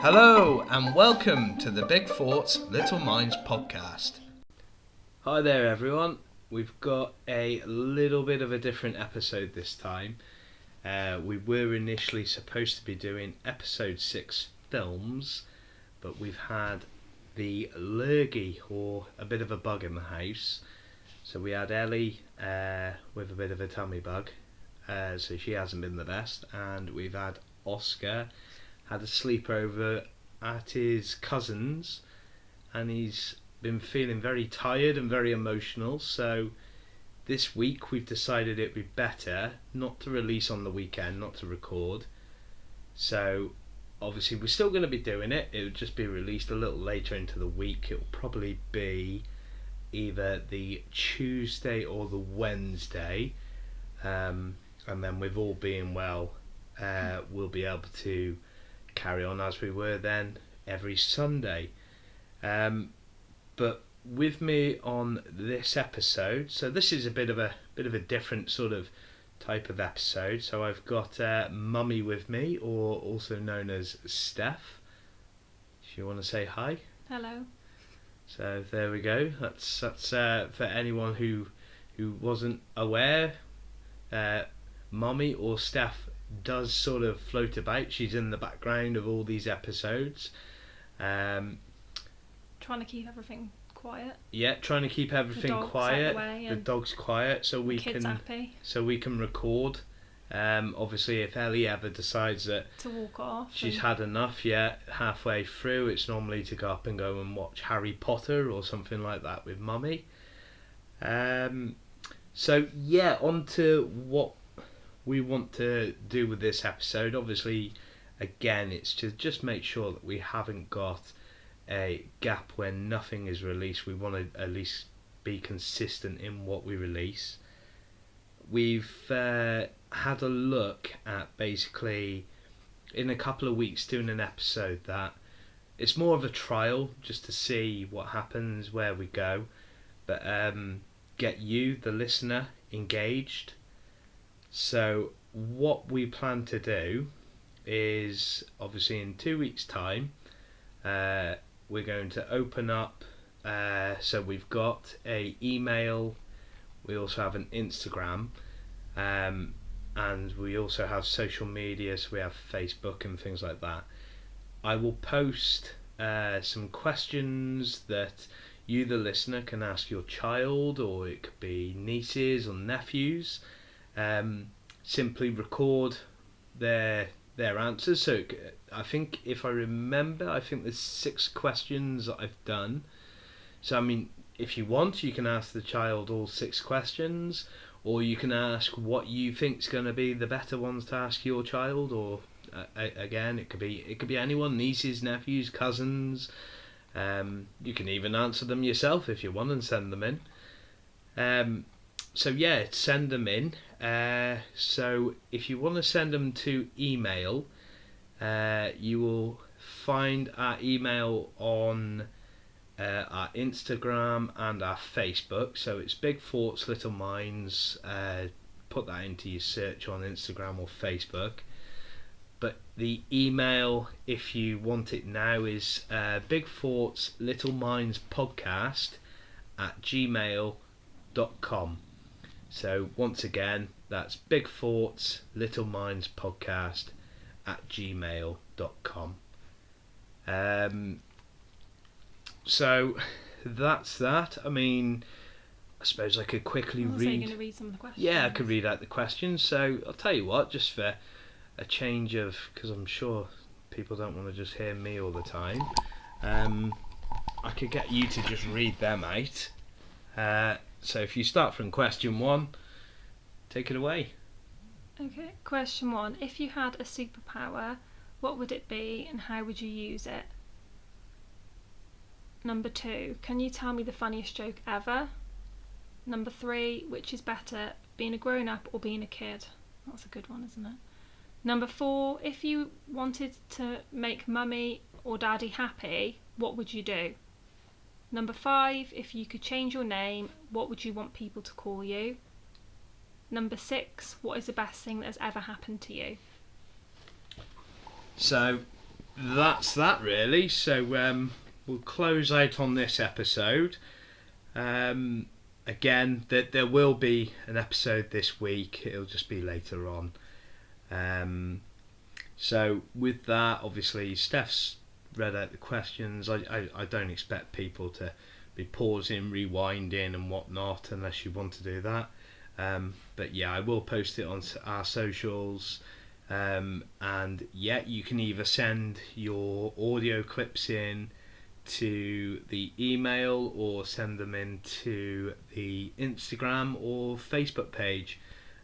Hello and welcome to the Big Thoughts, Little Minds podcast. Hi there everyone, we've got a little bit of a different episode this time. We were initially supposed to be doing episode 6 films, but we've had the lurgy or a bit of a bug in the house. So we had Ellie with a bit of a tummy bug, so she hasn't been the best, and we've had Oscar had a sleepover at his cousin's, and he's been feeling very tired and very emotional. So this week we've decided it'd be better not to release on the weekend, not to record. So obviously we're still going to be doing it. It would just be released a little later into the week. It'll probably be either the Tuesday or the Wednesday, and then with all being well, we'll be able to carry on as we were then every Sunday. But with me on this episode, so this is a bit of a different sort of type of episode. So I've got Mummy with me, or also known as Steph. If you want to say hi. Hello. So there we go. That's for anyone who wasn't aware. Mummy or Steph does sort of float about. She's in the background of all these episodes. Trying to keep everything quiet. Yeah, trying to keep everything quiet. The dog's quiet, so we kids can happy. So we can record. Obviously, if Ellie ever decides that to walk off, she's had enough, halfway through, it's normally to go up and go and watch Harry Potter or something like that with Mummy. So on to what we want to do with this episode. Obviously, again, it's to just make sure that we haven't got a gap where nothing is released. We want to at least be consistent in what we release. We've had a look at basically in a couple of weeks doing an episode that it's more of a trial just to see what happens, where we go, but get you, the listener, engaged. So what we plan to do is, obviously in 2 weeks time, we're going to open up, so we've got a email, we also have an Instagram, and we also have social media, so we have Facebook and things like that. I will post some questions that you, the listener, can ask your child, or it could be nieces or nephews. Simply record their answers. So I think, if I remember, I think there's 6 questions that I've done. So I mean, if you want, you can ask the child all 6 questions, or you can ask what you think's going to be the better ones to ask your child. Or again, it could be anyone, nieces, nephews, cousins. You can even answer them yourself if you want and send them in. So send them in. So if you want to send them to email, you will find our email on our Instagram and our Facebook. So it's Big Thoughts, Little Minds. Put that into your search on Instagram or Facebook. But the email, if you want it now, is Big Thoughts, Little Minds podcast @gmail.com. So once again, that's Big Thoughts, Little Minds podcast @gmail.com. So that's that. I mean, I suppose I could quickly read. So you're going to read some of the questions? Yeah, I could read out the questions. So I'll tell you what, just for a change of, because I'm sure people don't want to just hear me all the time, I could get you to just read them out. So if you start from question 1, take it away. Okay, question 1. If you had a superpower, what would it be and how would you use it? Number 2, can you tell me the funniest joke ever? Number 3, which is better, being a grown-up or being a kid? That's a good one, isn't it? Number 4, if you wanted to make mummy or daddy happy, what would you do? Number 5, if you could change your name, what would you want people to call you? Number 6, what is the best thing that has ever happened to you? So that's that really. So we'll close out on this episode. Again, there will be an episode this week. It'll just be later on. So with that, obviously, Steph's read out the questions. I don't expect people to be pausing, rewinding, and whatnot unless you want to do that. But yeah, I will post it on our socials. And yeah, you can either send your audio clips in to the email or send them into the Instagram or Facebook page.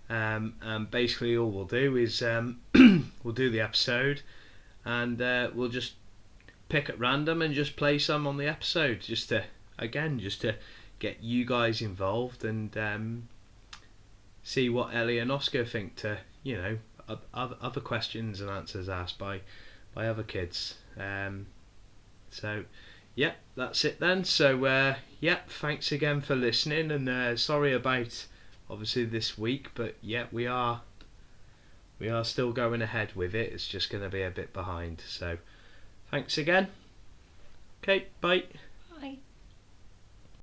And basically all we'll do is we'll do the episode and we'll just pick at random and just play some on the episode just to get you guys involved and see what Ellie and Oscar think to, other questions and answers asked by other kids. So yeah, that's it then. So yeah, thanks again for listening, and sorry about obviously this week, but yeah, we are still going ahead with it. It's just going to be a bit behind. So thanks again. Okay, bye. Bye.